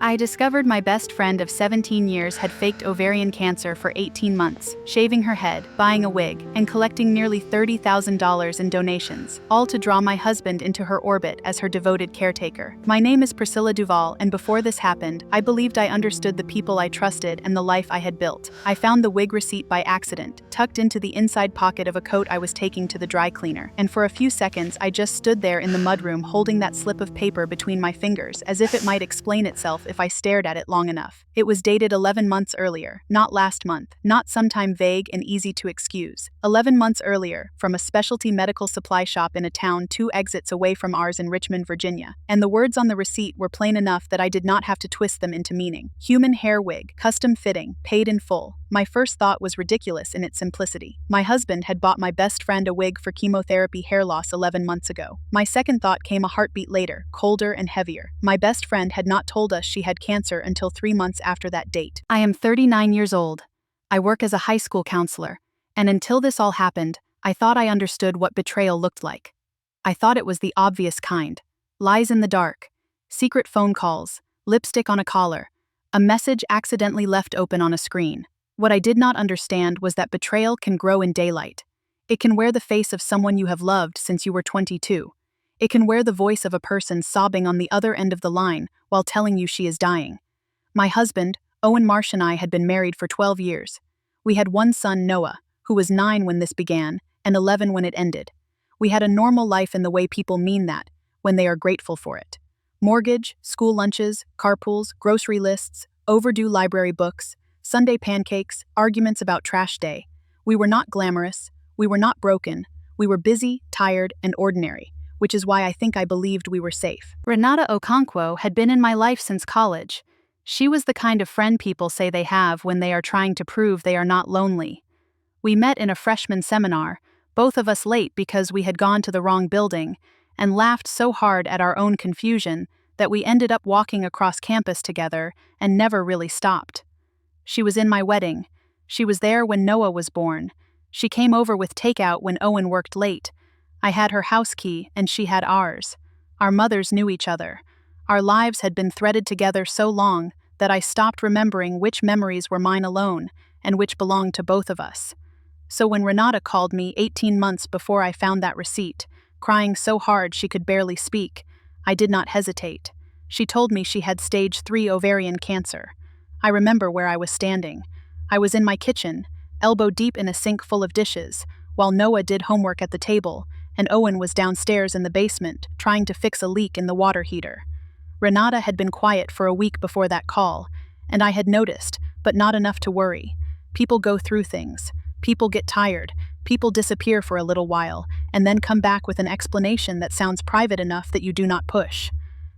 I discovered my best friend of 17 years had faked ovarian cancer for 18 months, shaving her head, buying a wig, and collecting nearly $30,000 in donations, all to draw my husband into her orbit as her devoted caretaker. My name is Priscilla Duval, and before this happened, I believed I understood the people I trusted and the life I had built. I found the wig receipt by accident, tucked into the inside pocket of a coat I was taking to the dry cleaner, and for a few seconds I just stood there in the mudroom holding that slip of paper between my fingers as if it might explain itself if I stared at it long enough. It was dated 11 months earlier, not last month, not sometime vague and easy to excuse. 11 months earlier, from a specialty medical supply shop in a town 2 exits away from ours in Richmond, Virginia. And the words on the receipt were plain enough that I did not have to twist them into meaning. Human hair wig, custom fitting, paid in full. My first thought was ridiculous in its simplicity. My husband had bought my best friend a wig for chemotherapy hair loss 11 months ago. My second thought came a heartbeat later, colder and heavier. My best friend had not told us she had cancer until 3 months after that date. I am 39 years old. I work as a high school counselor, and until this all happened, I thought I understood what betrayal looked like. I thought it was the obvious kind. Lies in the dark, secret phone calls, lipstick on a collar, a message accidentally left open on a screen. What I did not understand was that betrayal can grow in daylight. It can wear the face of someone you have loved since you were 22. It can wear the voice of a person sobbing on the other end of the line while telling you she is dying. My husband, Owen Marsh, and I had been married for 12 years. We had one son, Noah, who was 9 when this began, and 11 when it ended. We had a normal life in the way people mean that, when they are grateful for it. Mortgage, school lunches, carpools, grocery lists, overdue library books, Sunday pancakes, arguments about trash day. We were not glamorous, we were not broken, we were busy, tired, and ordinary, which is why I think I believed we were safe. Renata Okonkwo had been in my life since college. She was the kind of friend people say they have when they are trying to prove they are not lonely. We met in a freshman seminar, both of us late because we had gone to the wrong building, and laughed so hard at our own confusion that we ended up walking across campus together and never really stopped. She was in my wedding. She was there when Noah was born. She came over with takeout when Owen worked late. I had her house key, and she had ours. Our mothers knew each other. Our lives had been threaded together so long that I stopped remembering which memories were mine alone and which belonged to both of us. So when Renata called me 18 months before I found that receipt, crying so hard she could barely speak, I did not hesitate. She told me she had stage 3 ovarian cancer. I remember where I was standing. I was in my kitchen, elbow deep in a sink full of dishes, while Noah did homework at the table, and Owen was downstairs in the basement, trying to fix a leak in the water heater. Renata had been quiet for a week before that call, and I had noticed, but not enough to worry. People go through things. People get tired. People disappear for a little while, and then come back with an explanation that sounds private enough that you do not push.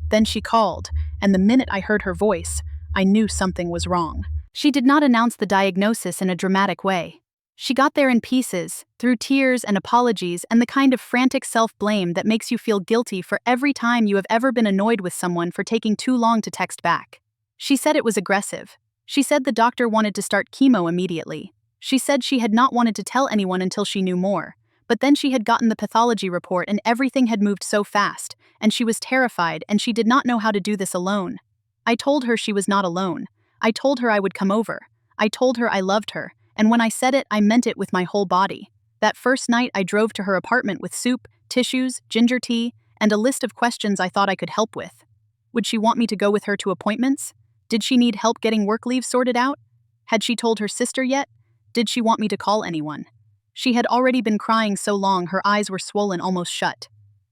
Then she called, and the minute I heard her voice, I knew something was wrong. She did not announce the diagnosis in a dramatic way. She got there in pieces, through tears and apologies and the kind of frantic self-blame that makes you feel guilty for every time you have ever been annoyed with someone for taking too long to text back. She said it was aggressive. She said the doctor wanted to start chemo immediately. She said she had not wanted to tell anyone until she knew more. But then she had gotten the pathology report and everything had moved so fast, and she was terrified and she did not know how to do this alone. I told her she was not alone. I told her I would come over. I told her I loved her, and when I said it, I meant it with my whole body. That first night, I drove to her apartment with soup, tissues, ginger tea, and a list of questions I thought I could help with. Would she want me to go with her to appointments? Did she need help getting work leave sorted out? Had she told her sister yet? Did she want me to call anyone? She had already been crying so long her eyes were swollen almost shut.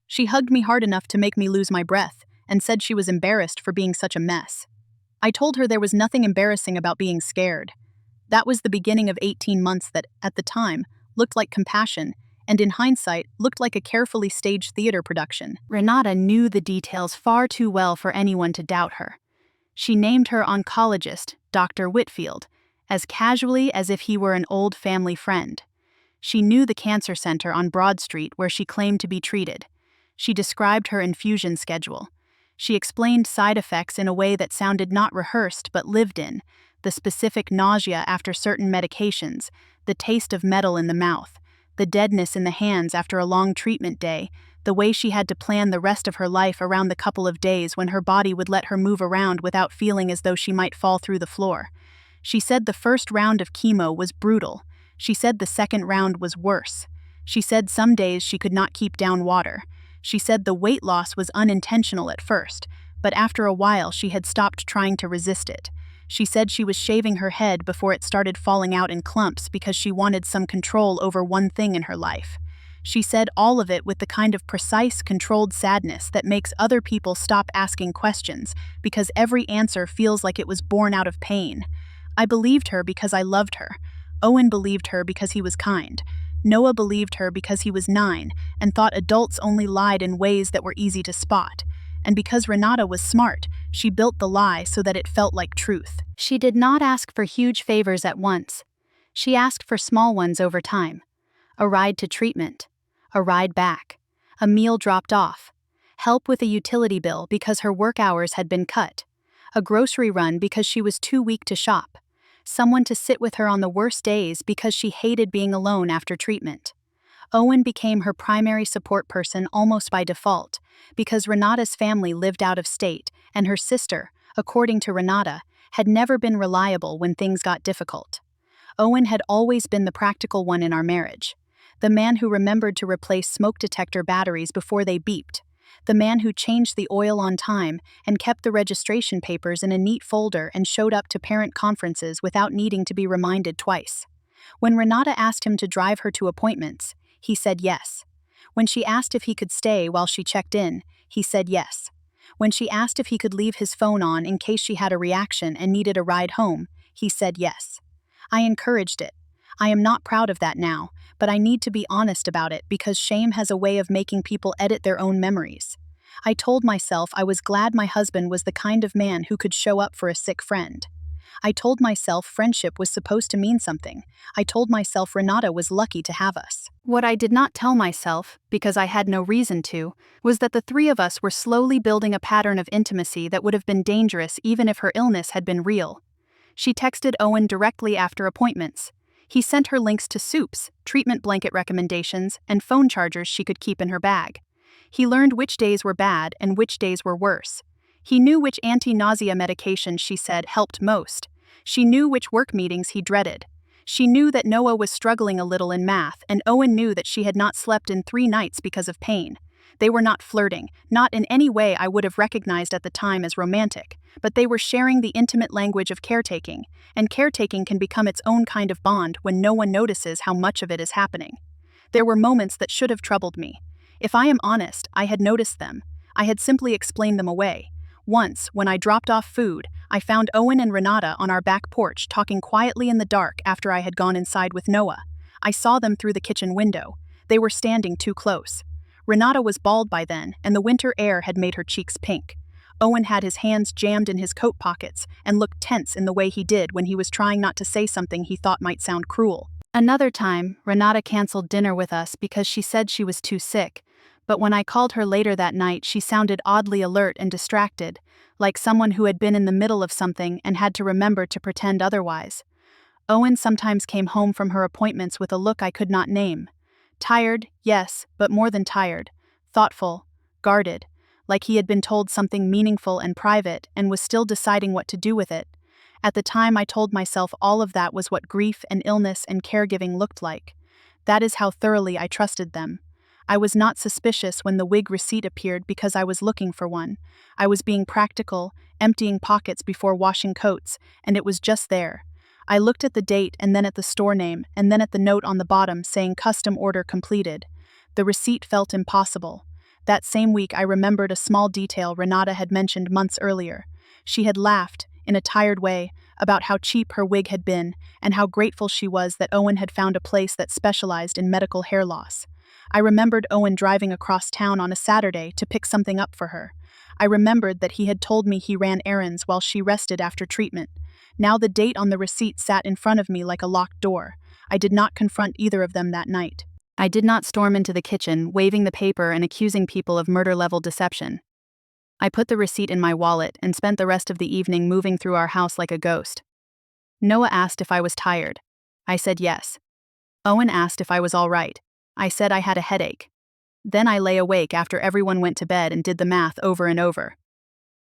She hugged me hard enough to make me lose my breath, and said she was embarrassed for being such a mess. I told her there was nothing embarrassing about being scared. That was the beginning of 18 months that, at the time, looked like compassion, and in hindsight, looked like a carefully staged theater production. Renata knew the details far too well for anyone to doubt her. She named her oncologist, Dr. Whitfield, as casually as if he were an old family friend. She knew the cancer center on Broad Street where she claimed to be treated. She described her infusion schedule. She explained side effects in a way that sounded not rehearsed but lived in, the specific nausea after certain medications, the taste of metal in the mouth, the deadness in the hands after a long treatment day, the way she had to plan the rest of her life around the couple of days when her body would let her move around without feeling as though she might fall through the floor. She said the first round of chemo was brutal. She said the second round was worse. She said some days she could not keep down water. She said the weight loss was unintentional at first, but after a while she had stopped trying to resist it. She said she was shaving her head before it started falling out in clumps because she wanted some control over one thing in her life. She said all of it with the kind of precise, controlled sadness that makes other people stop asking questions because every answer feels like it was born out of pain. I believed her because I loved her. Owen believed her because he was kind. Noah believed her because he was 9 and thought adults only lied in ways that were easy to spot. And because Renata was smart, she built the lie so that it felt like truth. She did not ask for huge favors at once. She asked for small ones over time. A ride to treatment. A ride back. A meal dropped off. Help with a utility bill because her work hours had been cut. A grocery run because she was too weak to shop. Someone to sit with her on the worst days because she hated being alone after treatment. Owen became her primary support person almost by default, because Renata's family lived out of state, and her sister, according to Renata, had never been reliable when things got difficult. Owen had always been the practical one in our marriage. The man who remembered to replace smoke detector batteries before they beeped. The man who changed the oil on time and kept the registration papers in a neat folder and showed up to parent conferences without needing to be reminded twice. When Renata asked him to drive her to appointments, he said yes. When she asked if he could stay while she checked in, he said yes. When she asked if he could leave his phone on in case she had a reaction and needed a ride home, he said yes. I encouraged it. I am not proud of that now, but I need to be honest about it because shame has a way of making people edit their own memories. I told myself I was glad my husband was the kind of man who could show up for a sick friend. I told myself friendship was supposed to mean something. I told myself Renata was lucky to have us. What I did not tell myself, because I had no reason to, was that the three of us were slowly building a pattern of intimacy that would have been dangerous even if her illness had been real. She texted Owen directly after appointments. He sent her links to soups, treatment blanket recommendations, and phone chargers she could keep in her bag. He learned which days were bad and which days were worse. He knew which anti-nausea medication she said helped most. She knew which work meetings he dreaded. She knew that Noah was struggling a little in math, and Owen knew that she had not slept in 3 nights because of pain. They were not flirting, not in any way I would have recognized at the time as romantic, but they were sharing the intimate language of caretaking, and caretaking can become its own kind of bond when no one notices how much of it is happening. There were moments that should have troubled me. If I am honest, I had noticed them. I had simply explained them away. Once, when I dropped off food, I found Owen and Renata on our back porch talking quietly in the dark after I had gone inside with Noah. I saw them through the kitchen window. They were standing too close. Renata was bald by then, and the winter air had made her cheeks pink. Owen had his hands jammed in his coat pockets and looked tense in the way he did when he was trying not to say something he thought might sound cruel. Another time, Renata canceled dinner with us because she said she was too sick, but when I called her later that night she sounded oddly alert and distracted, like someone who had been in the middle of something and had to remember to pretend otherwise. Owen sometimes came home from her appointments with a look I could not name. Tired, yes, but more than tired. Thoughtful, guarded, like he had been told something meaningful and private and was still deciding what to do with it. At the time I told myself all of that was what grief and illness and caregiving looked like. That is how thoroughly I trusted them. I was not suspicious when the wig receipt appeared because I was looking for one. I was being practical, emptying pockets before washing coats, and it was just there. I looked at the date and then at the store name and then at the note on the bottom saying custom order completed. The receipt felt impossible. That same week I remembered a small detail Renata had mentioned months earlier. She had laughed, in a tired way, about how cheap her wig had been and how grateful she was that Owen had found a place that specialized in medical hair loss. I remembered Owen driving across town on a Saturday to pick something up for her. I remembered that he had told me he ran errands while she rested after treatment. Now the date on the receipt sat in front of me like a locked door. I did not confront either of them that night. I did not storm into the kitchen, waving the paper and accusing people of murder-level deception. I put the receipt in my wallet and spent the rest of the evening moving through our house like a ghost. Noah asked if I was tired. I said yes. Owen asked if I was all right. I said I had a headache. Then I lay awake after everyone went to bed and did the math over and over.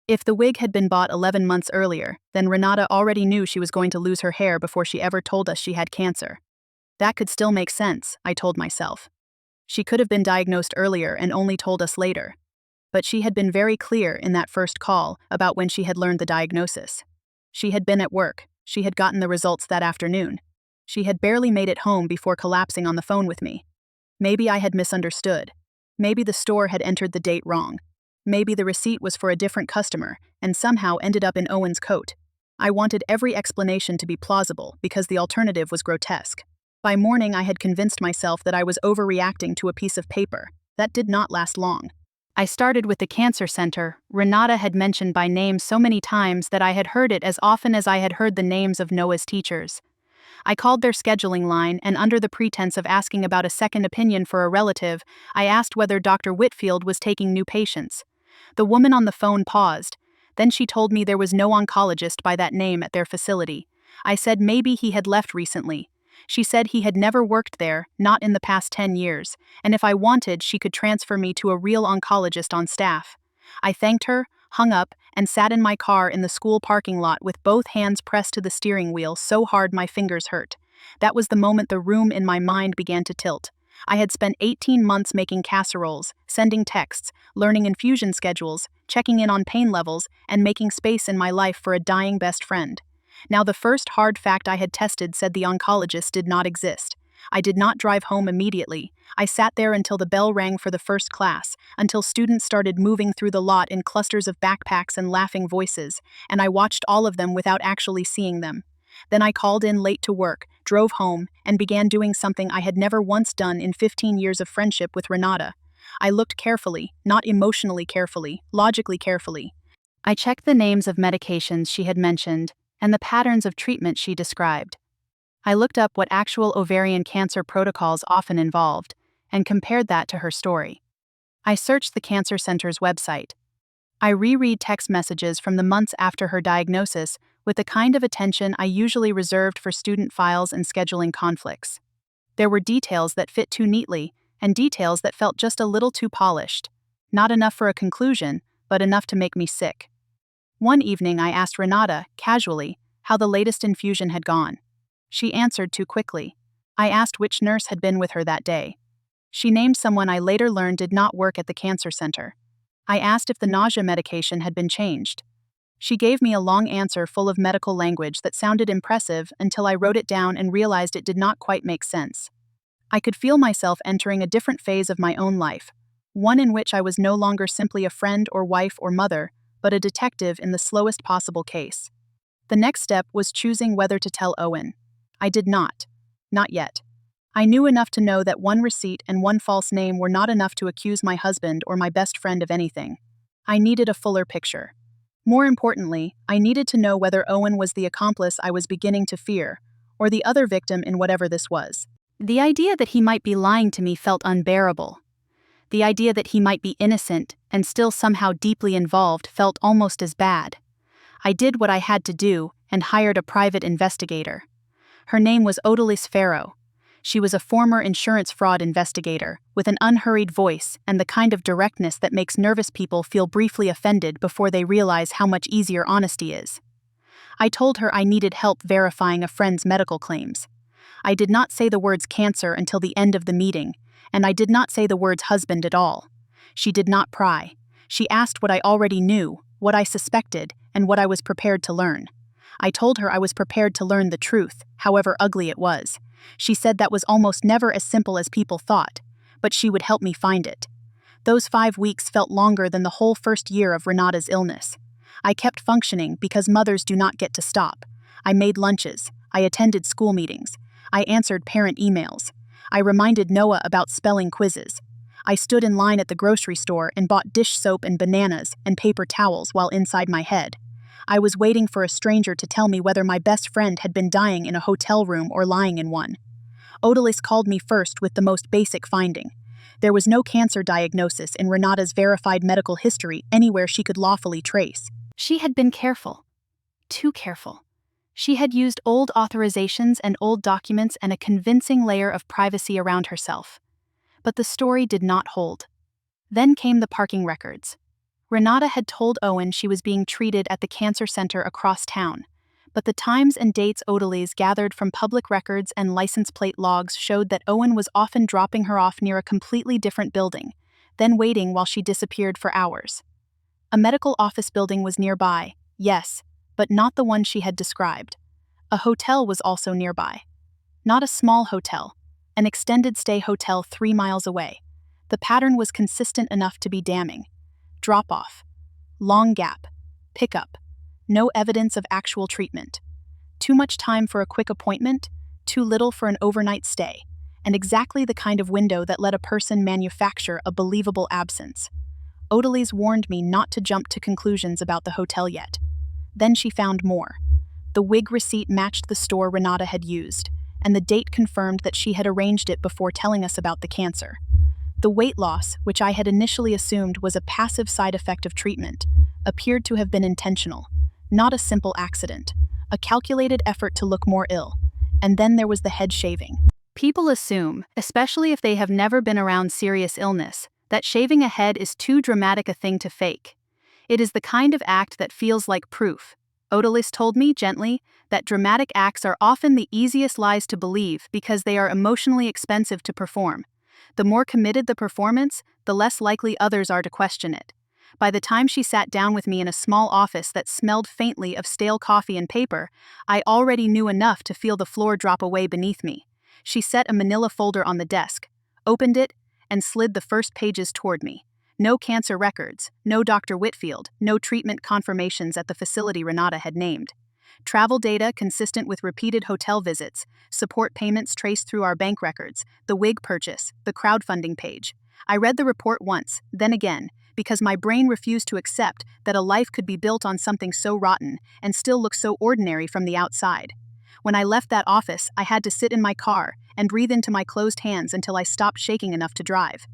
If the wig had been bought 11 months earlier, then Renata already knew she was going to lose her hair before she ever told us she had cancer. That could still make sense, I told myself. She could have been diagnosed earlier and only told us later. But she had been very clear in that first call about when she had learned the diagnosis. She had been at work. She had gotten the results that afternoon. She had barely made it home before collapsing on the phone with me. Maybe I had misunderstood. Maybe the store had entered the date wrong. Maybe the receipt was for a different customer and somehow ended up in Owen's coat. I wanted every explanation to be plausible because the alternative was grotesque. By morning, I had convinced myself that I was overreacting to a piece of paper. That did not last long. I started with the cancer center. Renata had mentioned by name so many times that I had heard it as often as I had heard the names of Noah's teachers. I called their scheduling line, and under the pretense of asking about a second opinion for a relative, I asked whether Dr. Whitfield was taking new patients. The woman on the phone paused. Then she told me there was no oncologist by that name at their facility. I said maybe he had left recently. She said he had never worked there, not in the past 10 years, and if I wanted, she could transfer me to a real oncologist on staff. I thanked her, hung up, and sat in my car in the school parking lot with both hands pressed to the steering wheel so hard my fingers hurt. That was the moment the room in my mind began to tilt. I had spent 18 months making casseroles, sending texts, learning infusion schedules, checking in on pain levels, and making space in my life for a dying best friend. Now, the first hard fact I had tested said the oncologist did not exist. I did not drive home immediately. I sat there until the bell rang for the first class, until students started moving through the lot in clusters of backpacks and laughing voices, and I watched all of them without actually seeing them. Then I called in late to work, drove home, and began doing something I had never once done in 15 years of friendship with Renata. I looked carefully, not emotionally carefully, logically carefully. I checked the names of medications she had mentioned, and the patterns of treatment she described. I looked up what actual ovarian cancer protocols often involved, and compared that to her story. I searched the cancer center's website. I reread text messages from the months after her diagnosis with the kind of attention I usually reserved for student files and scheduling conflicts. There were details that fit too neatly, and details that felt just a little too polished. Not enough for a conclusion, but enough to make me sick. One evening I asked Renata, casually, how the latest infusion had gone. She answered too quickly. I asked which nurse had been with her that day. She named someone I later learned did not work at the cancer center. I asked if the nausea medication had been changed. She gave me a long answer full of medical language that sounded impressive until I wrote it down and realized it did not quite make sense. I could feel myself entering a different phase of my own life, one in which I was no longer simply a friend or wife or mother, but a detective in the slowest possible case. The next step was choosing whether to tell Owen. I did not. Not yet. I knew enough to know that one receipt and one false name were not enough to accuse my husband or my best friend of anything. I needed a fuller picture. More importantly, I needed to know whether Owen was the accomplice I was beginning to fear, or the other victim in whatever this was. The idea that he might be lying to me felt unbearable. The idea that he might be innocent and still somehow deeply involved felt almost as bad. I did what I had to do and hired a private investigator. Her name was Odalis Farrow. She was a former insurance fraud investigator, with an unhurried voice and the kind of directness that makes nervous people feel briefly offended before they realize how much easier honesty is. I told her I needed help verifying a friend's medical claims. I did not say the words cancer until the end of the meeting, and I did not say the words husband at all. She did not pry. She asked what I already knew, what I suspected, and what I was prepared to learn. I told her I was prepared to learn the truth, however ugly it was. She said that was almost never as simple as people thought, but she would help me find it. Those 5 weeks felt longer than the whole first year of Renata's illness. I kept functioning because mothers do not get to stop. I made lunches. I attended school meetings. I answered parent emails. I reminded Noah about spelling quizzes. I stood in line at the grocery store and bought dish soap and bananas and paper towels while inside my head. I was waiting for a stranger to tell me whether my best friend had been dying in a hotel room or lying in one. Odalis called me first with the most basic finding. There was no cancer diagnosis in Renata's verified medical history anywhere she could lawfully trace. She had been careful. Too careful. She had used old authorizations and old documents and a convincing layer of privacy around herself. But the story did not hold. Then came the parking records. Renata had told Owen she was being treated at the cancer center across town, but the times and dates Odalys gathered from public records and license plate logs showed that Owen was often dropping her off near a completely different building, then waiting while she disappeared for hours. A medical office building was nearby, yes, but not the one she had described. A hotel was also nearby. Not a small hotel, an extended stay hotel 3 miles away. The pattern was consistent enough to be damning. Drop-off. Long gap. Pickup. No evidence of actual treatment. Too much time for a quick appointment, too little for an overnight stay, and exactly the kind of window that let a person manufacture a believable absence. Odalys warned me not to jump to conclusions about the hotel yet. Then she found more. The wig receipt matched the store Renata had used, and the date confirmed that she had arranged it before telling us about the cancer. The weight loss, which I had initially assumed was a passive side effect of treatment, appeared to have been intentional, not a simple accident, a calculated effort to look more ill. And then there was the head shaving. People assume, especially if they have never been around serious illness, that shaving a head is too dramatic a thing to fake. It is the kind of act that feels like proof. Odalys told me, gently, that dramatic acts are often the easiest lies to believe because they are emotionally expensive to perform. The more committed the performance, the less likely others are to question it. By the time she sat down with me in a small office that smelled faintly of stale coffee and paper, I already knew enough to feel the floor drop away beneath me. She set a manila folder on the desk, opened it, and slid the first pages toward me. No cancer records, no Dr. Whitfield, no treatment confirmations at the facility Renata had named. Travel data consistent with repeated hotel visits, support payments traced through our bank records, the wig purchase, the crowdfunding page. I read the report once, then again, because my brain refused to accept that a life could be built on something so rotten and still look so ordinary from the outside. When I left that office, I had to sit in my car and breathe into my closed hands until I stopped shaking enough to drive.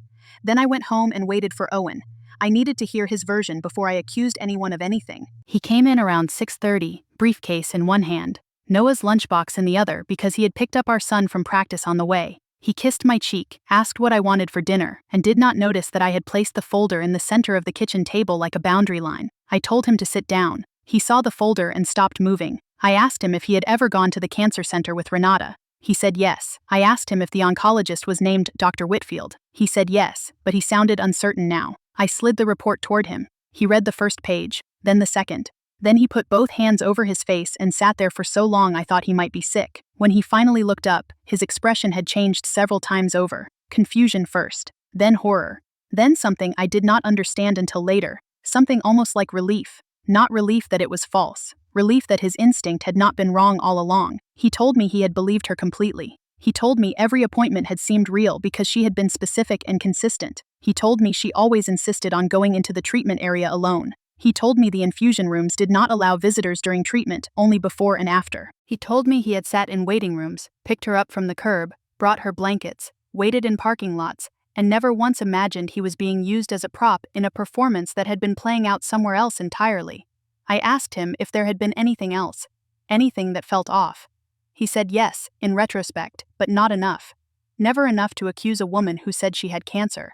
Then I went home and waited for Owen. I needed to hear his version before I accused anyone of anything. He came in around 6:30, briefcase in one hand, Noah's lunchbox in the other because he had picked up our son from practice on the way. He kissed my cheek, asked what I wanted for dinner, and did not notice that I had placed the folder in the center of the kitchen table like a boundary line. I told him to sit down. He saw the folder and stopped moving. I asked him if he had ever gone to the cancer center with Renata. He said yes. I asked him if the oncologist was named Dr. Whitfield. He said yes, but he sounded uncertain now. I slid the report toward him. He read the first page, then the second. Then he put both hands over his face and sat there for so long I thought he might be sick. When he finally looked up, his expression had changed several times over. Confusion first, then horror, then something I did not understand until later, something almost like relief. Not relief that it was false, relief that his instinct had not been wrong all along. He told me he had believed her completely. He told me every appointment had seemed real because she had been specific and consistent. He told me she always insisted on going into the treatment area alone. He told me the infusion rooms did not allow visitors during treatment, only before and after. He told me he had sat in waiting rooms, picked her up from the curb, brought her blankets, waited in parking lots, and never once imagined he was being used as a prop in a performance that had been playing out somewhere else entirely. I asked him if there had been anything else, anything that felt off. He said yes, in retrospect, but not enough. Never enough to accuse a woman who said she had cancer.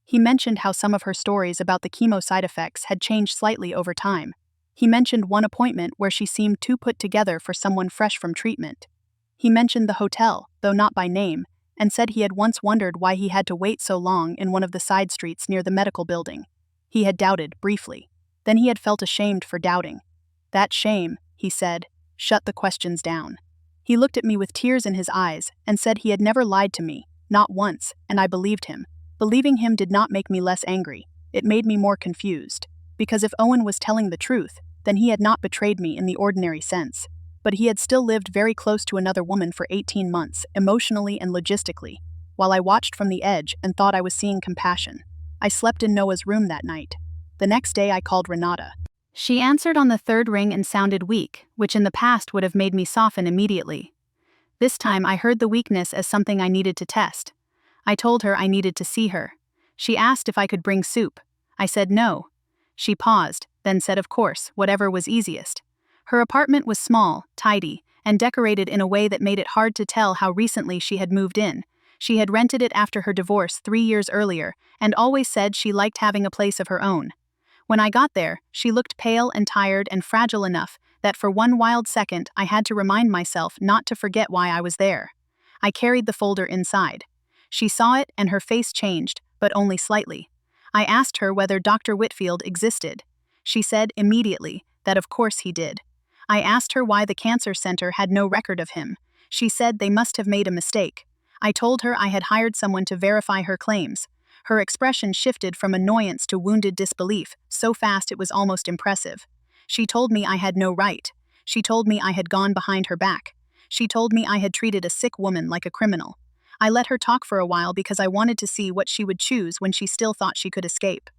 He mentioned how some of her stories about the chemo side effects had changed slightly over time. He mentioned one appointment where she seemed too put together for someone fresh from treatment. He mentioned the hotel, though not by name, and said he had once wondered why he had to wait so long in one of the side streets near the medical building. He had doubted, briefly. Then he had felt ashamed for doubting. That shame, he said, shut the questions down. He looked at me with tears in his eyes and said he had never lied to me, not once, and I believed him. Believing him did not make me less angry. It made me more confused. Because if Owen was telling the truth, then he had not betrayed me in the ordinary sense. But he had still lived very close to another woman for 18 months, emotionally and logistically, while I watched from the edge and thought I was seeing compassion. I slept in Noah's room that night. The next day I called Renata. She answered on the third ring and sounded weak, which in the past would have made me soften immediately. This time I heard the weakness as something I needed to test. I told her I needed to see her. She asked if I could bring soup. I said no. She paused, then said of course, whatever was easiest. Her apartment was small, tidy, and decorated in a way that made it hard to tell how recently she had moved in. She had rented it after her divorce 3 years earlier, and always said she liked having a place of her own. When I got there, she looked pale and tired and fragile enough that for one wild second I had to remind myself not to forget why I was there. I carried the folder inside. She saw it and her face changed, but only slightly. I asked her whether Dr. Whitfield existed. She said immediately that of course he did. I asked her why the cancer center had no record of him. She said they must have made a mistake. I told her I had hired someone to verify her claims. Her expression shifted from annoyance to wounded disbelief, so fast it was almost impressive. She told me I had no right. She told me I had gone behind her back. She told me I had treated a sick woman like a criminal. I let her talk for a while because I wanted to see what she would choose when she still thought she could escape.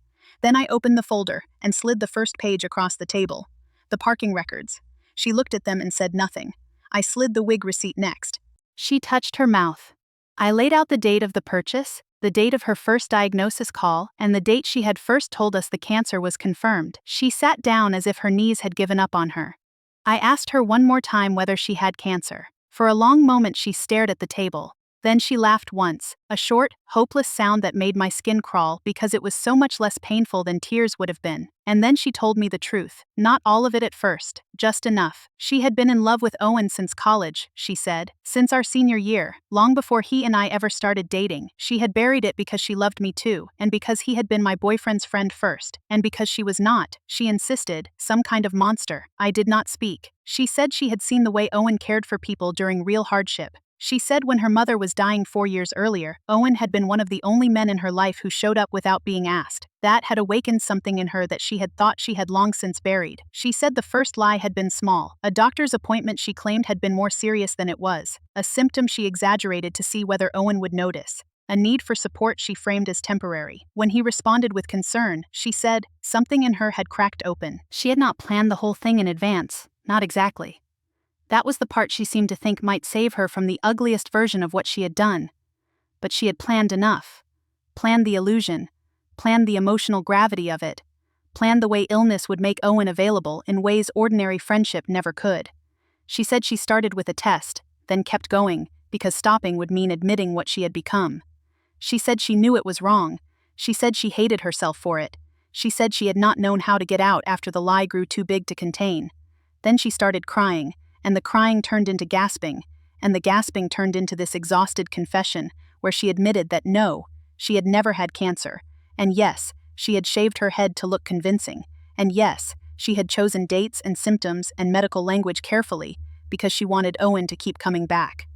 Then I opened the folder and slid the first page across the table. The parking records. She looked at them and said nothing. I slid the wig receipt next. She touched her mouth. I laid out the date of the purchase, the date of her first diagnosis call, and the date she had first told us the cancer was confirmed. She sat down as if her knees had given up on her. I asked her one more time whether she had cancer. For a long moment she stared at the table. Then she laughed once, a short, hopeless sound that made my skin crawl because it was so much less painful than tears would have been. And then she told me the truth, not all of it at first, just enough. She had been in love with Owen since college, she said, since our senior year, long before he and I ever started dating. She had buried it because she loved me too, and because he had been my boyfriend's friend first, and because she was not, she insisted, some kind of monster. I did not speak. She said she had seen the way Owen cared for people during real hardship. She said when her mother was dying 4 years earlier, Owen had been one of the only men in her life who showed up without being asked. That had awakened something in her that she had thought she had long since buried. She said the first lie had been small. A doctor's appointment she claimed had been more serious than it was. A symptom she exaggerated to see whether Owen would notice. A need for support she framed as temporary. When he responded with concern, she said something in her had cracked open. She had not planned the whole thing in advance. Not exactly. That was the part she seemed to think might save her from the ugliest version of what she had done. But she had planned enough. Planned the illusion. Planned the emotional gravity of it. Planned the way illness would make Owen available in ways ordinary friendship never could. She said she started with a test, then kept going, because stopping would mean admitting what she had become. She said she knew it was wrong. She said she hated herself for it. She said she had not known how to get out after the lie grew too big to contain. Then she started crying. And the crying turned into gasping, and the gasping turned into this exhausted confession where she admitted that no, she had never had cancer, and yes, she had shaved her head to look convincing, and yes, she had chosen dates and symptoms and medical language carefully because she wanted Owen to keep coming back.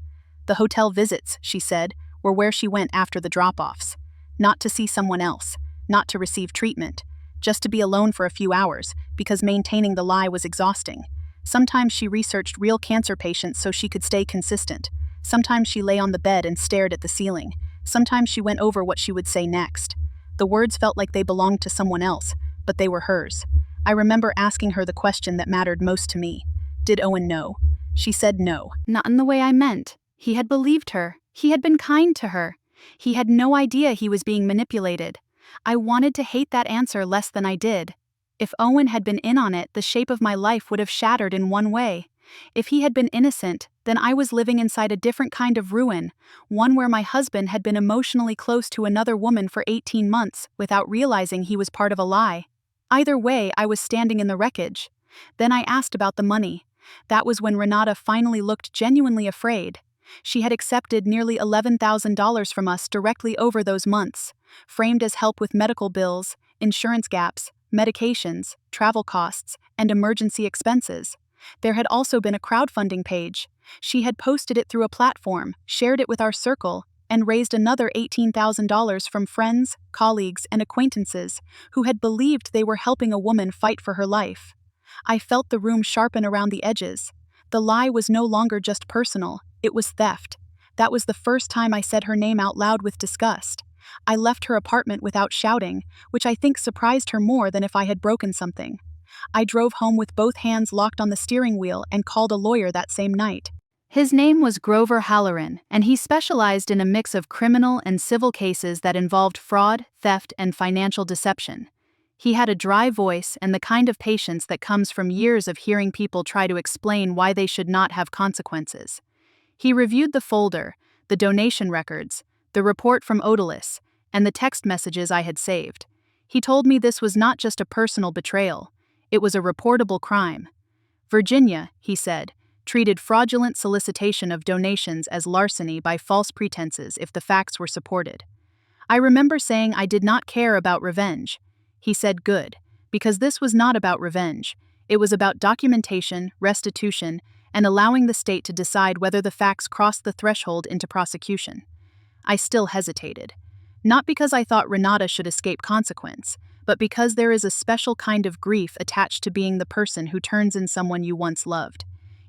The hotel visits, she said, were where she went after the drop-offs. Not to see someone else, not to receive treatment, just to be alone for a few hours because maintaining the lie was exhausting. Sometimes she researched real cancer patients so she could stay consistent. Sometimes she lay on the bed and stared at the ceiling. Sometimes she went over what she would say next. The words felt like they belonged to someone else, but they were hers. I remember asking her the question that mattered most to me. Did Owen know? She said no. Not in the way I meant. He had believed her. He had been kind to her. He had no idea he was being manipulated. I wanted to hate that answer less than I did. If Owen had been in on it, the shape of my life would have shattered in one way. If he had been innocent, then I was living inside a different kind of ruin, one where my husband had been emotionally close to another woman for 18 months without realizing he was part of a lie. Either way, I was standing in the wreckage. Then I asked about the money. That was when Renata finally looked genuinely afraid. She had accepted nearly $11,000 from us directly over those months, framed as help with medical bills, insurance gaps, medications, travel costs, and emergency expenses. There had also been a crowdfunding page. She had posted it through a platform, shared it with our circle, and raised another $18,000 from friends, colleagues, and acquaintances who had believed they were helping a woman fight for her life. I felt the room sharpen around the edges. The lie was no longer just personal, it was theft. That was the first time I said her name out loud with disgust. I left her apartment without shouting, which I think surprised her more than if I had broken something. I drove home with both hands locked on the steering wheel and called a lawyer that same night. His name was Grover Halloran, and he specialized in a mix of criminal and civil cases that involved fraud, theft, and financial deception. He had a dry voice and the kind of patience that comes from years of hearing people try to explain why they should not have consequences. He reviewed the folder, the donation records, the report from Odalus, and the text messages I had saved. He told me this was not just a personal betrayal, it was a reportable crime. Virginia, he said, treated fraudulent solicitation of donations as larceny by false pretenses if the facts were supported. I remember saying I did not care about revenge. He said good, because this was not about revenge. It was about documentation, restitution, and allowing the state to decide whether the facts crossed the threshold into prosecution. I still hesitated. Not because I thought Renata should escape consequence, but because there is a special kind of grief attached to being the person who turns in someone you once loved.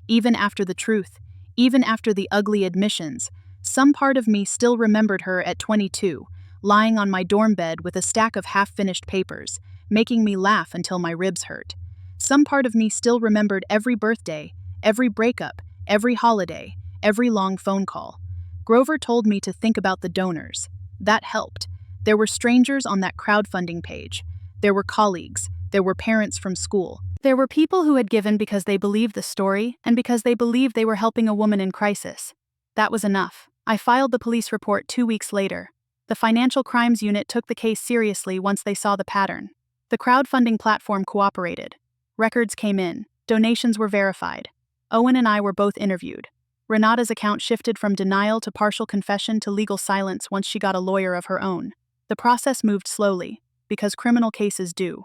Even after the truth, even after the ugly admissions, some part of me still remembered her at 22, lying on my dorm bed with a stack of half-finished papers, making me laugh until my ribs hurt. Some part of me still remembered every birthday, every breakup, every holiday, every long phone call. Grover told me to think about the donors. That helped. There were strangers on that crowdfunding page. There were colleagues. There were parents from school. There were people who had given because they believed the story and because they believed they were helping a woman in crisis. That was enough. I filed the police report 2 weeks later. The Financial Crimes Unit took the case seriously once they saw the pattern. The crowdfunding platform cooperated. Records came in. Donations were verified. Owen and I were both interviewed. Renata's account shifted from denial to partial confession to legal silence once she got a lawyer of her own. The process moved slowly, because criminal cases do.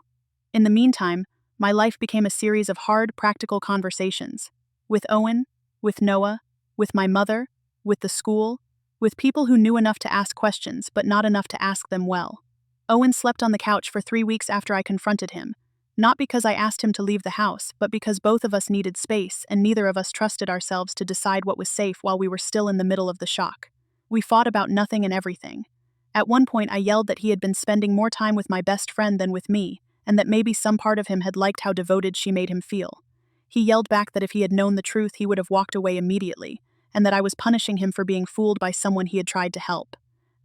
In the meantime, my life became a series of hard, practical conversations. With Owen, with Noah, with my mother, with the school, with people who knew enough to ask questions but not enough to ask them well. Owen slept on the couch for 3 weeks after I confronted him, not because I asked him to leave the house, but because both of us needed space and neither of us trusted ourselves to decide what was safe while we were still in the middle of the shock. We fought about nothing and everything. At one point I yelled that he had been spending more time with my best friend than with me, and that maybe some part of him had liked how devoted she made him feel. He yelled back that if he had known the truth he would have walked away immediately, and that I was punishing him for being fooled by someone he had tried to help.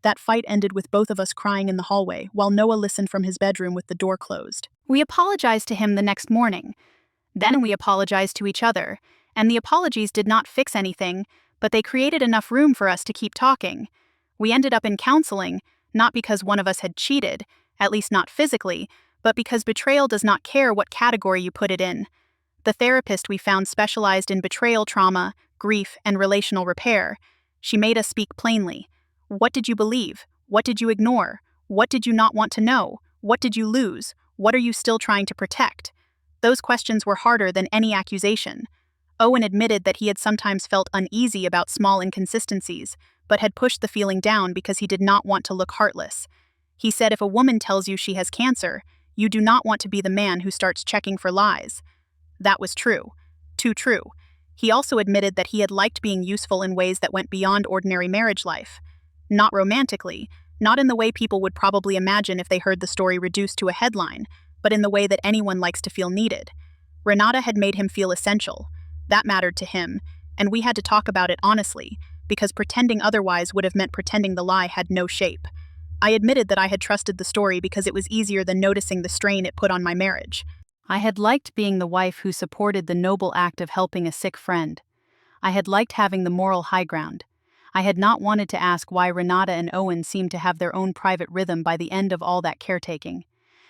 That fight ended with both of us crying in the hallway, while Noah listened from his bedroom with the door closed. We apologized to him the next morning. Then we apologized to each other, and the apologies did not fix anything, but they created enough room for us to keep talking. We ended up in counseling, not because one of us had cheated, at least not physically, but because betrayal does not care what category you put it in. The therapist we found specialized in betrayal trauma, grief, and relational repair. She made us speak plainly. What did you believe? What did you ignore? What did you not want to know? What did you lose? What are you still trying to protect? Those questions were harder than any accusation. Owen admitted that he had sometimes felt uneasy about small inconsistencies, but had pushed the feeling down because he did not want to look heartless. He said if a woman tells you she has cancer, you do not want to be the man who starts checking for lies. That was true. Too true. He also admitted that he had liked being useful in ways that went beyond ordinary marriage life. Not romantically, not in the way people would probably imagine if they heard the story reduced to a headline, but in the way that anyone likes to feel needed. Renata had made him feel essential. That mattered to him, and we had to talk about it honestly, because pretending otherwise would have meant pretending the lie had no shape. I admitted that I had trusted the story because it was easier than noticing the strain it put on my marriage. I had liked being the wife who supported the noble act of helping a sick friend. I had liked having the moral high ground. I had not wanted to ask why Renata and Owen seemed to have their own private rhythm by the end of all that caretaking.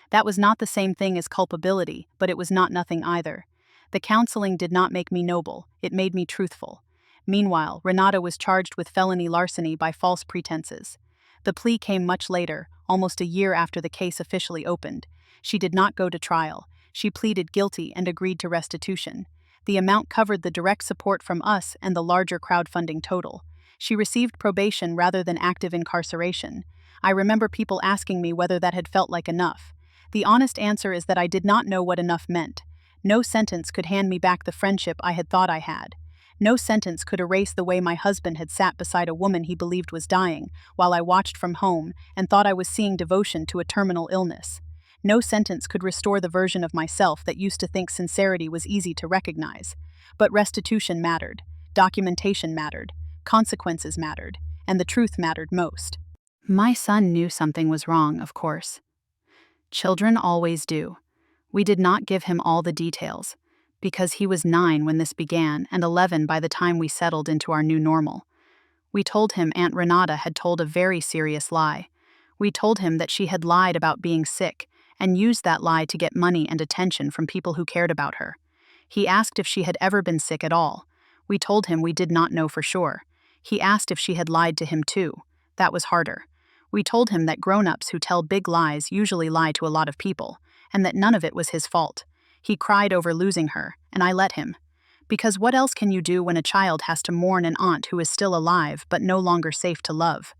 That was not the same thing as culpability, but it was not nothing either. The counseling did not make me noble, it made me truthful. Meanwhile, Renata was charged with felony larceny by false pretenses. The plea came much later, almost a year after the case officially opened. She did not go to trial. She pleaded guilty and agreed to restitution. The amount covered the direct support from us and the larger crowdfunding total. She received probation rather than active incarceration. I remember people asking me whether that had felt like enough. The honest answer is that I did not know what enough meant. No sentence could hand me back the friendship I had thought I had. No sentence could erase the way my husband had sat beside a woman he believed was dying, while I watched from home and thought I was seeing devotion to a terminal illness. No sentence could restore the version of myself that used to think sincerity was easy to recognize. But restitution mattered, documentation mattered, consequences mattered, and the truth mattered most. My son knew something was wrong, of course. Children always do. We did not give him all the details, because he was 9 when this began and 11 by the time we settled into our new normal. We told him Aunt Renata had told a very serious lie. We told him that she had lied about being sick and used that lie to get money and attention from people who cared about her. He asked if she had ever been sick at all. We told him we did not know for sure. He asked if she had lied to him too. That was harder. We told him that grown-ups who tell big lies usually lie to a lot of people, and that none of it was his fault. He cried over losing her, and I let him. Because what else can you do when a child has to mourn an aunt who is still alive but no longer safe to love?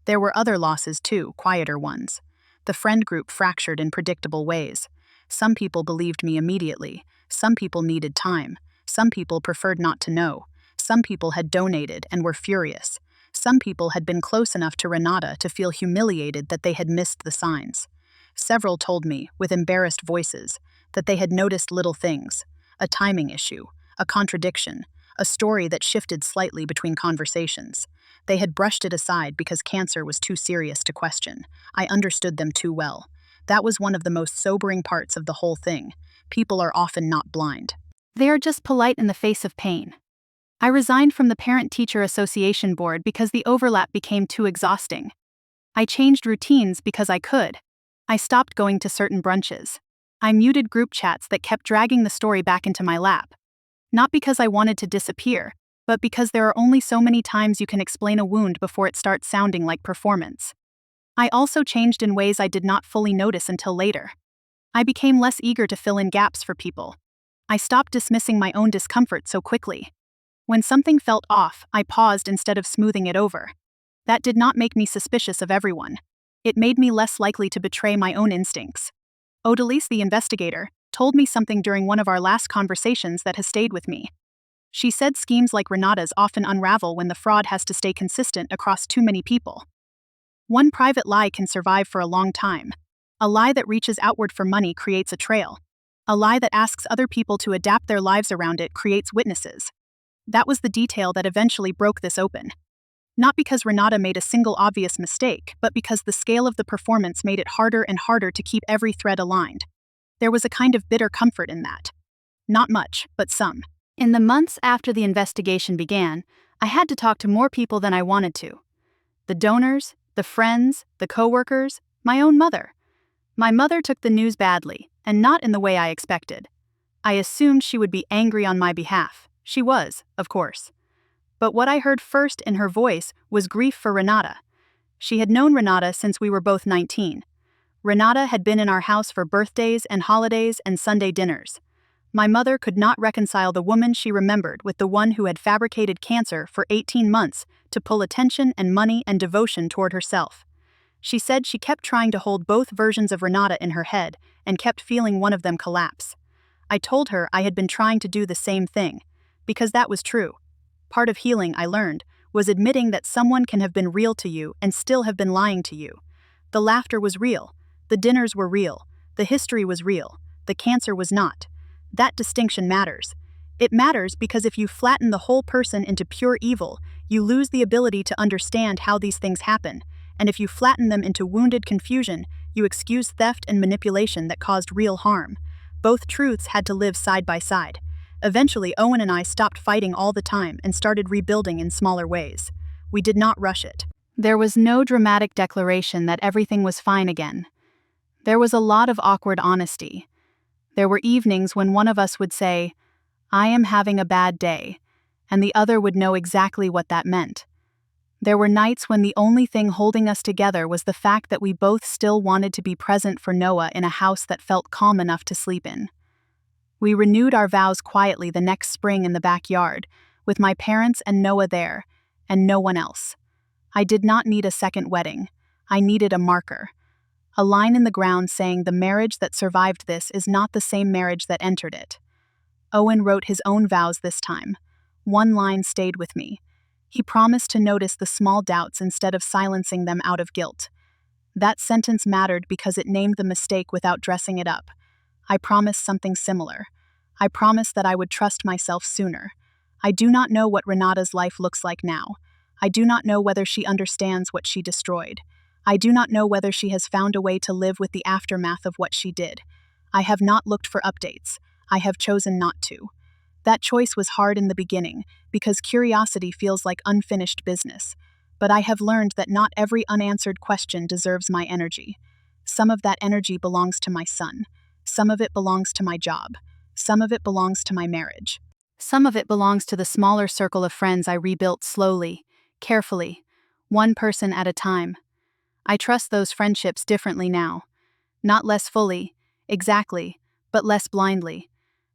There were other losses too, quieter ones. The friend group fractured in predictable ways. Some people believed me immediately. Some people needed time. Some people preferred not to know. Some people had donated and were furious. Some people had been close enough to Renata to feel humiliated that they had missed the signs. Several told me, with embarrassed voices, that they had noticed little things: a timing issue, a contradiction, a story that shifted slightly between conversations. They had brushed it aside because cancer was too serious to question. I understood them too well. That was one of the most sobering parts of the whole thing. People are often not blind. They are just polite in the face of pain. I resigned from the Parent-Teacher Association board because the overlap became too exhausting. I changed routines because I could. I stopped going to certain brunches. I muted group chats that kept dragging the story back into my lap. Not because I wanted to disappear, but because there are only so many times you can explain a wound before it starts sounding like performance. I also changed in ways I did not fully notice until later. I became less eager to fill in gaps for people. I stopped dismissing my own discomfort so quickly. When something felt off, I paused instead of smoothing it over. That did not make me suspicious of everyone. It made me less likely to betray my own instincts. Odalise, the investigator, told me something during one of our last conversations that has stayed with me. She said schemes like Renata's often unravel when the fraud has to stay consistent across too many people. One private lie can survive for a long time. A lie that reaches outward for money creates a trail. A lie that asks other people to adapt their lives around it creates witnesses. That was the detail that eventually broke this open. Not because Renata made a single obvious mistake, but because the scale of the performance made it harder and harder to keep every thread aligned. There was a kind of bitter comfort in that. Not much, but some. In the months after the investigation began, I had to talk to more people than I wanted to. The donors, the friends, the coworkers, my own mother. My mother took the news badly, and not in the way I expected. I assumed she would be angry on my behalf. She was, of course. But what I heard first in her voice was grief for Renata. She had known Renata since we were both 19. Renata had been in our house for birthdays and holidays and Sunday dinners. My mother could not reconcile the woman she remembered with the one who had fabricated cancer for 18 months to pull attention and money and devotion toward herself. She said she kept trying to hold both versions of Renata in her head and kept feeling one of them collapse. I told her I had been trying to do the same thing, because that was true. Part of healing, I learned, was admitting that someone can have been real to you and still have been lying to you. The laughter was real. The dinners were real. The history was real. The cancer was not. That distinction matters. It matters because if you flatten the whole person into pure evil, you lose the ability to understand how these things happen, and if you flatten them into wounded confusion, you excuse theft and manipulation that caused real harm. Both truths had to live side by side. Eventually, Owen and I stopped fighting all the time and started rebuilding in smaller ways. We did not rush it. There was no dramatic declaration that everything was fine again. There was a lot of awkward honesty. There were evenings when one of us would say, "I am having a bad day," and the other would know exactly what that meant. There were nights when the only thing holding us together was the fact that we both still wanted to be present for Noah in a house that felt calm enough to sleep in. We renewed our vows quietly the next spring in the backyard, with my parents and Noah there, and no one else. I did not need a second wedding. I needed a marker. A line in the ground saying the marriage that survived this is not the same marriage that entered it. Owen wrote his own vows this time. One line stayed with me. He promised to notice the small doubts instead of silencing them out of guilt. That sentence mattered because it named the mistake without dressing it up. I promised something similar. I promised that I would trust myself sooner. I do not know what Renata's life looks like now. I do not know whether she understands what she destroyed. I do not know whether she has found a way to live with the aftermath of what she did. I have not looked for updates. I have chosen not to. That choice was hard in the beginning, because curiosity feels like unfinished business. But I have learned that not every unanswered question deserves my energy. Some of that energy belongs to my son. Some of it belongs to my job. Some of it belongs to my marriage. Some of it belongs to the smaller circle of friends I rebuilt slowly, carefully, one person at a time. I trust those friendships differently now. Not less fully, exactly, but less blindly.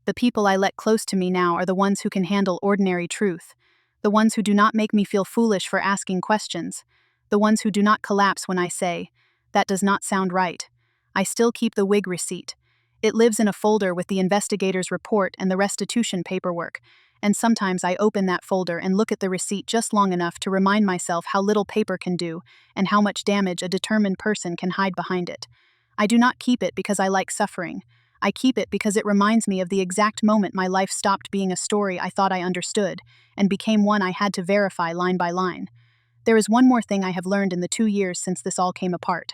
The people I let close to me now are the ones who can handle ordinary truth, the ones who do not make me feel foolish for asking questions, the ones who do not collapse when I say, "That does not sound right." I still keep the wig receipt. It lives in a folder with the investigator's report and the restitution paperwork, and sometimes I open that folder and look at the receipt just long enough to remind myself how little paper can do and how much damage a determined person can hide behind it. I do not keep it because I like suffering. I keep it because it reminds me of the exact moment my life stopped being a story I thought I understood and became one I had to verify line by line. There is one more thing I have learned in the 2 years since this all came apart.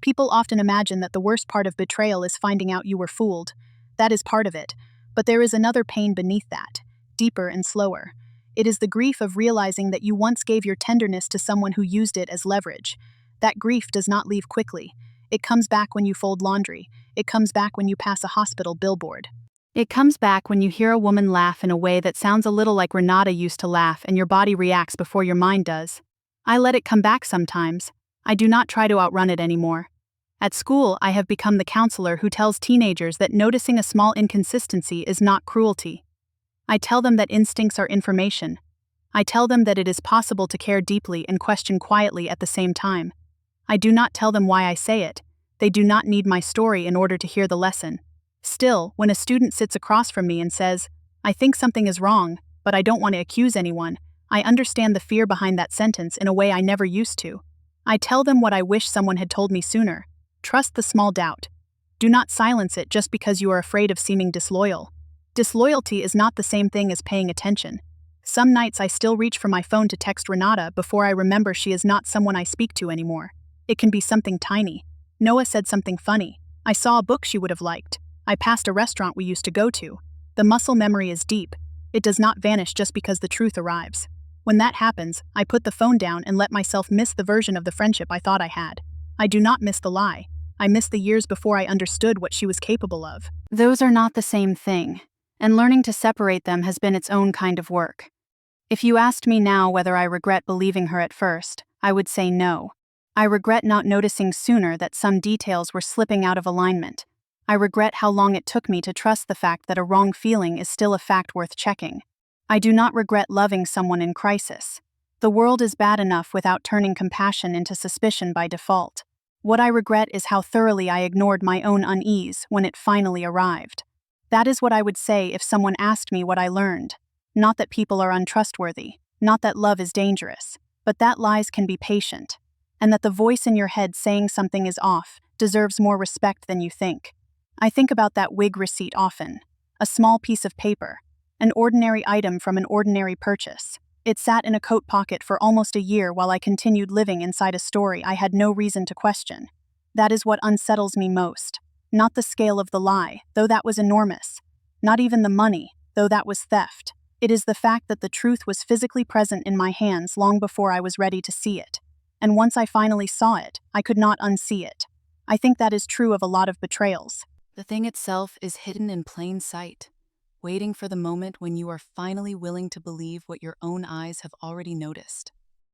People often imagine that the worst part of betrayal is finding out you were fooled. That is part of it, but there is another pain beneath that, deeper and slower. It is the grief of realizing that you once gave your tenderness to someone who used it as leverage. That grief does not leave quickly. It comes back when you fold laundry. It comes back when you pass a hospital billboard. It comes back when you hear a woman laugh in a way that sounds a little like Renata used to laugh and your body reacts before your mind does. I let it come back sometimes. I do not try to outrun it anymore. At school, I have become the counselor who tells teenagers that noticing a small inconsistency is not cruelty. I tell them that instincts are information. I tell them that it is possible to care deeply and question quietly at the same time. I do not tell them why I say it. They do not need my story in order to hear the lesson. Still, when a student sits across from me and says, "I think something is wrong, but I don't want to accuse anyone," I understand the fear behind that sentence in a way I never used to. I tell them what I wish someone had told me sooner. Trust the small doubt. Do not silence it just because you are afraid of seeming disloyal. Disloyalty is not the same thing as paying attention. Some nights I still reach for my phone to text Renata before I remember she is not someone I speak to anymore. It can be something tiny. Noah said something funny. I saw a book she would have liked. I passed a restaurant we used to go to. The muscle memory is deep. It does not vanish just because the truth arrives. When that happens, I put the phone down and let myself miss the version of the friendship I thought I had. I do not miss the lie. I miss the years before I understood what she was capable of. Those are not the same thing, and learning to separate them has been its own kind of work. If you asked me now whether I regret believing her at first, I would say no. I regret not noticing sooner that some details were slipping out of alignment. I regret how long it took me to trust the fact that a wrong feeling is still a fact worth checking. I do not regret loving someone in crisis. The world is bad enough without turning compassion into suspicion by default. What I regret is how thoroughly I ignored my own unease when it finally arrived. That is what I would say if someone asked me what I learned. Not that people are untrustworthy, not that love is dangerous, but that lies can be patient, and that the voice in your head saying something is off deserves more respect than you think. I think about that wig receipt often. A small piece of paper, an ordinary item from an ordinary purchase. It sat in a coat pocket for almost a year while I continued living inside a story I had no reason to question. That is what unsettles me most. Not the scale of the lie, though that was enormous. Not even the money, though that was theft. It is the fact that the truth was physically present in my hands long before I was ready to see it. And once I finally saw it, I could not unsee it. I think that is true of a lot of betrayals. The thing itself is hidden in plain sight, waiting for the moment when you are finally willing to believe what your own eyes have already noticed.